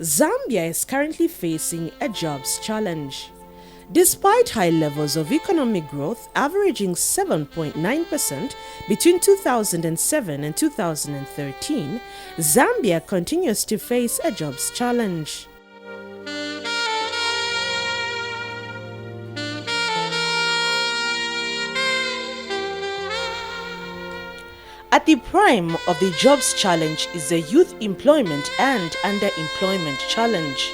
Zambia is currently facing a jobs challenge. Despite high levels of economic growth averaging 7.9% between 2007 and 2013, Zambia continues to face a jobs challenge. At the prime of the jobs challenge is the youth employment and underemployment challenge.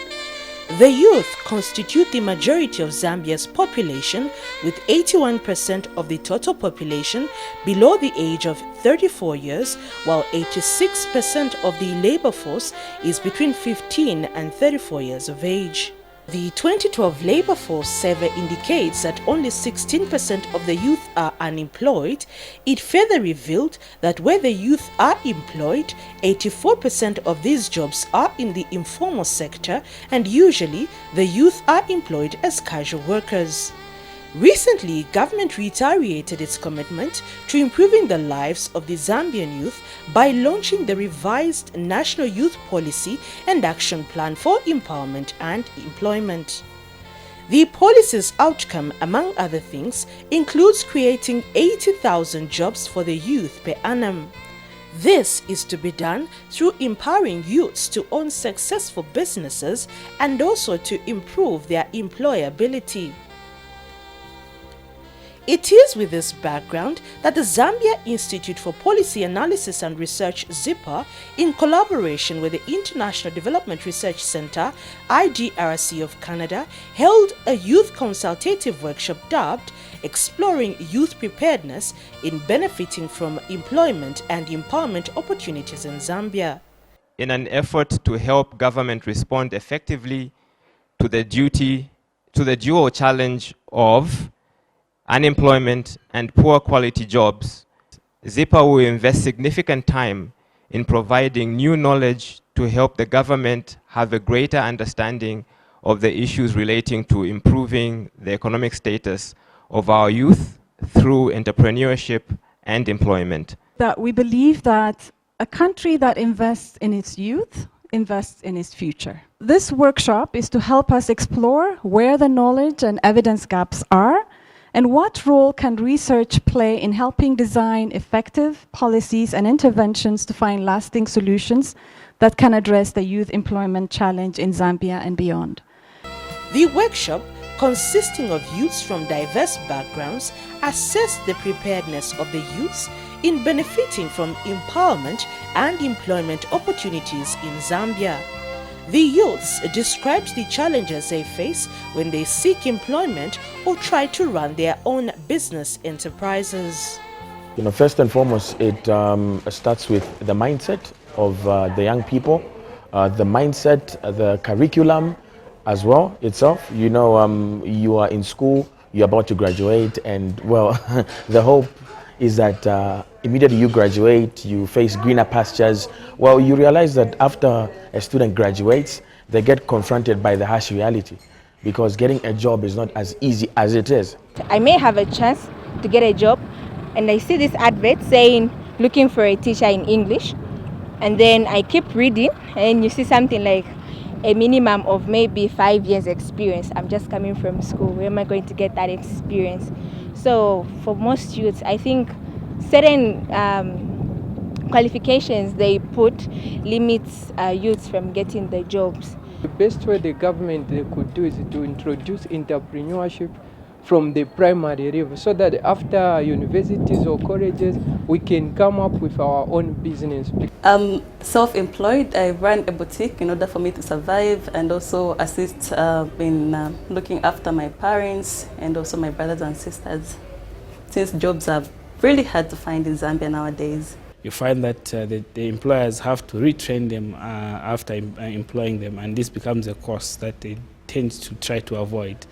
The youth constitute the majority of Zambia's population, with 81% of the total population below the age of 34 years, while 86% of the labor force is between 15 and 34 years of age. The 2012 labor force survey indicates that only 16% of the youth are unemployed. It further revealed that where the youth are employed, 84% of these jobs are in the informal sector, and usually the youth are employed as casual workers. Recently, government reiterated its commitment to improving the lives of the Zambian youth by launching the revised National Youth Policy and Action Plan for Empowerment and Employment. The policy's outcome, among other things, includes creating 80,000 jobs for the youth per annum. This is to be done through empowering youths to own successful businesses and also to improve their employability. It is with this background that the Zambia Institute for Policy Analysis and Research ZIPA, in collaboration with the International Development Research Centre IDRC of Canada, held a youth consultative workshop dubbed Exploring Youth Preparedness in Benefiting from Employment and Empowerment Opportunities in Zambia. In an effort to help government respond effectively to the dual challenge of unemployment and poor quality jobs, ZIPA will invest significant time in providing new knowledge to help the government have a greater understanding of the issues relating to improving the economic status of our youth through entrepreneurship and employment. That we believe that a country that invests in its youth invests in its future. This workshop is to help us explore where the knowledge and evidence gaps are, and what role can research play in helping design effective policies and interventions to find lasting solutions that can address the youth employment challenge in Zambia and beyond. The workshop, consisting of youths from diverse backgrounds, assessed the preparedness of the youths in benefiting from empowerment and employment opportunities in Zambia. The youths described the challenges they face when they seek employment or try to run their own business enterprises. First and foremost, it starts with the mindset of the young people, the mindset, the curriculum as well itself. You are in school, you're about to graduate, and well, the hope is that immediately you graduate, you face greener pastures. Well, you realize that after a student graduates, they get confronted by the harsh reality, because getting a job is not as easy as it is. I may have a chance to get a job, and I see this advert saying looking for a teacher in English, and then I keep reading, and you see something like a minimum of maybe 5 years experience. I'm just coming from school. Where am I going to get that experience? So for most youths, I think certain qualifications they put limits youths from getting the jobs. The best way the government could do is to introduce entrepreneurship from the primary level, so that after universities or colleges we can come up with our own business. I'm self-employed. I run a boutique in order for me to survive and also assist in looking after my parents and also my brothers and sisters, since jobs are really hard to find in Zambia nowadays. You find that the employers have to retrain them after employing them, and this becomes a cost that they tend to try to avoid.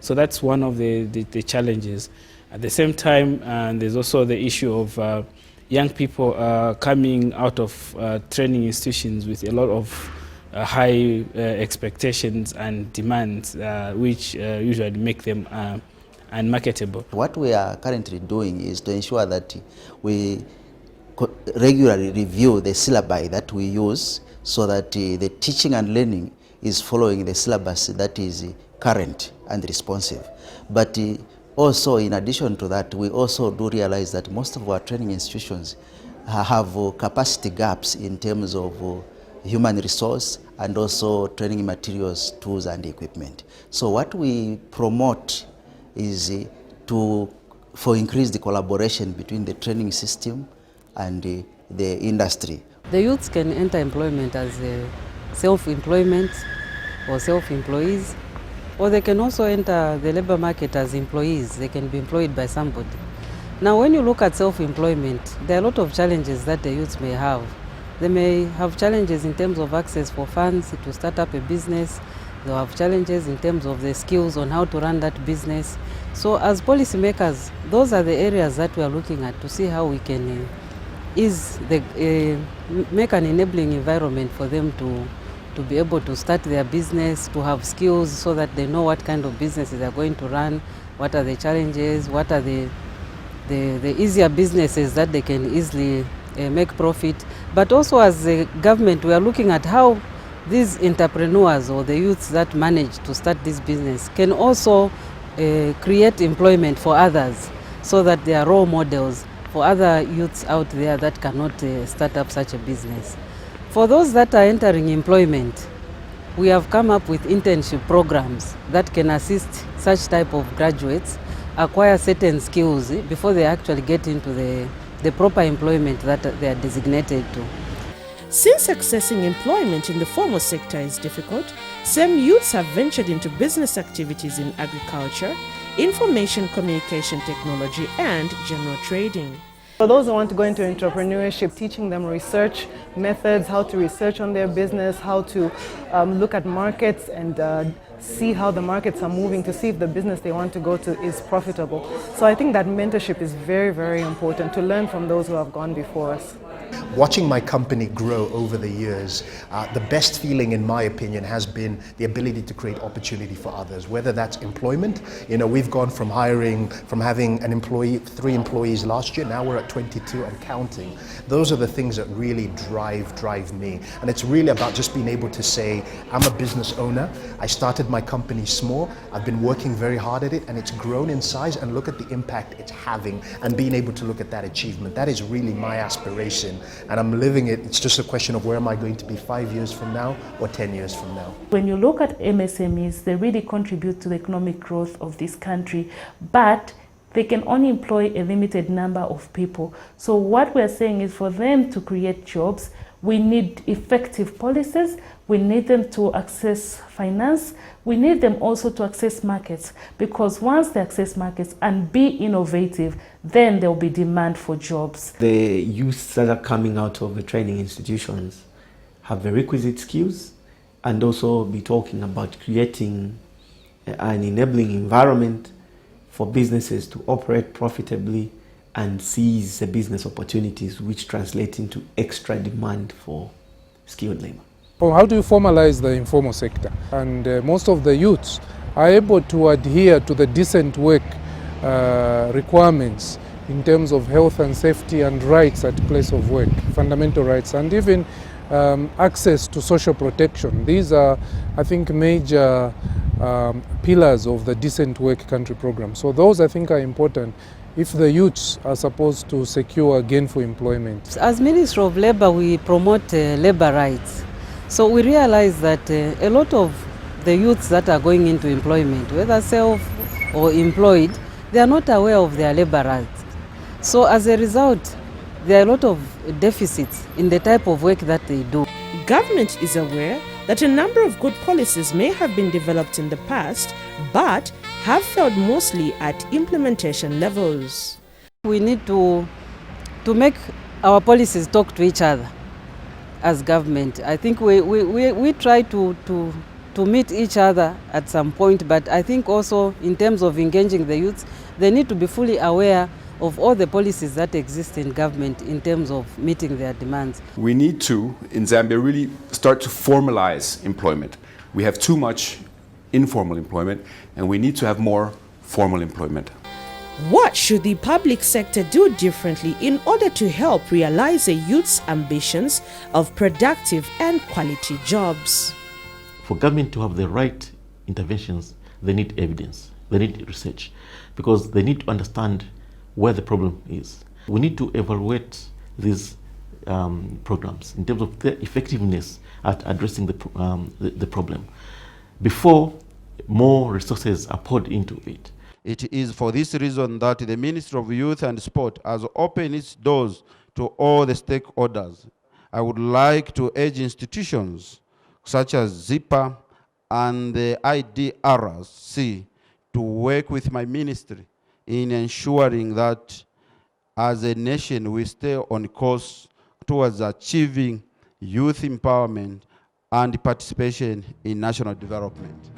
So that's one of the challenges. At the same time, there's also the issue of young people coming out of training institutions with a lot of high expectations and demands, which usually make them unmarketable. What we are currently doing is to ensure that we regularly review the syllabi that we use, so that the teaching and learning is following the syllabus that is current and responsive. But also, in addition to that, we also do realize that most of our training institutions have capacity gaps in terms of human resource and also training materials, tools and equipment. So what we promote is for increased collaboration between the training system and the industry. The youths can enter employment as self-employment or self-employees, or they can also enter the labor market as employees. They can be employed by somebody. Now, when you look at self-employment, there are a lot of challenges that the youths may have. They may have challenges in terms of access for funds to start up a business. They'll have challenges in terms of the skills on how to run that business. So as policymakers, those are the areas that we are looking at to see how we can make an enabling environment for them to be able to start their business, to have skills so that they know what kind of businesses they are going to run, what are the challenges, what are the easier businesses that they can easily make profit. But also as a government, we are looking at how these entrepreneurs or the youths that manage to start this business can also create employment for others so that they are role models for other youths out there that cannot start up such a business. For those that are entering employment, we have come up with internship programs that can assist such type of graduates acquire certain skills before they actually get into the proper employment that they are designated to. Since accessing employment in the formal sector is difficult, some youths have ventured into business activities in agriculture, information communication technology, and general trading. For those who want to go into entrepreneurship, teaching them research methods, how to research on their business, how to look at markets and see how the markets are moving to see if the business they want to go to is profitable. So I think that mentorship is very, very important to learn from those who have gone before us. Watching my company grow over the years, the best feeling in my opinion has been the ability to create opportunity for others, whether that's employment. You know, we've gone from having an employee, 3 employees last year, now we're at 22 and counting. Those are the things that really drive me. And it's really about just being able to say, I'm a business owner, I started my company small, I've been working very hard at it and it's grown in size, and look at the impact it's having and being able to look at that achievement. That is really my aspiration. And I'm living it. It's just a question of where am I going to be 5 years from now or 10 years from now. When you look at MSMEs, they really contribute to the economic growth of this country, but they can only employ a limited number of people. So what we're saying is for them to create jobs, we need effective policies, we need them to access finance, we need them also to access markets, because once they access markets and be innovative, then there will be demand for jobs. The youths that are coming out of the training institutions have the requisite skills, and also be talking about creating an enabling environment for businesses to operate profitably and seize the business opportunities which translate into extra demand for skilled labor. Well, how do you formalize the informal sector? And most of the youths are able to adhere to the decent work requirements in terms of health and safety and rights at place of work, fundamental rights, and even access to social protection. These are, I think, major pillars of the Decent Work Country program. So those, I think, are important if the youths are supposed to secure gainful employment. As Ministry of Labour, we promote labor rights. So we realize that a lot of the youths that are going into employment, whether self or employed, they are not aware of their labor rights. So as a result, there are a lot of deficits in the type of work that they do. Government is aware that a number of good policies may have been developed in the past, but have failed mostly at implementation levels. We need to make our policies talk to each other as government. I think we try to meet each other at some point, but I think also in terms of engaging the youths, they need to be fully aware of all the policies that exist in government in terms of meeting their demands. We need to, in Zambia, really start to formalize employment. We have too much informal employment, and we need to have more formal employment. What should the public sector do differently in order to help realize a youth's ambitions of productive and quality jobs? For government to have the right interventions, they need evidence, they need research, because they need to understand where the problem is. We need to evaluate these programs in terms of their effectiveness at addressing the problem before more resources are poured into it. It is for this reason that the Ministry of Youth and Sport has opened its doors to all the stakeholders. I would like to urge institutions such as ZIPA and the IDRC to work with my ministry in ensuring that as a nation we stay on course towards achieving youth empowerment and participation in national development.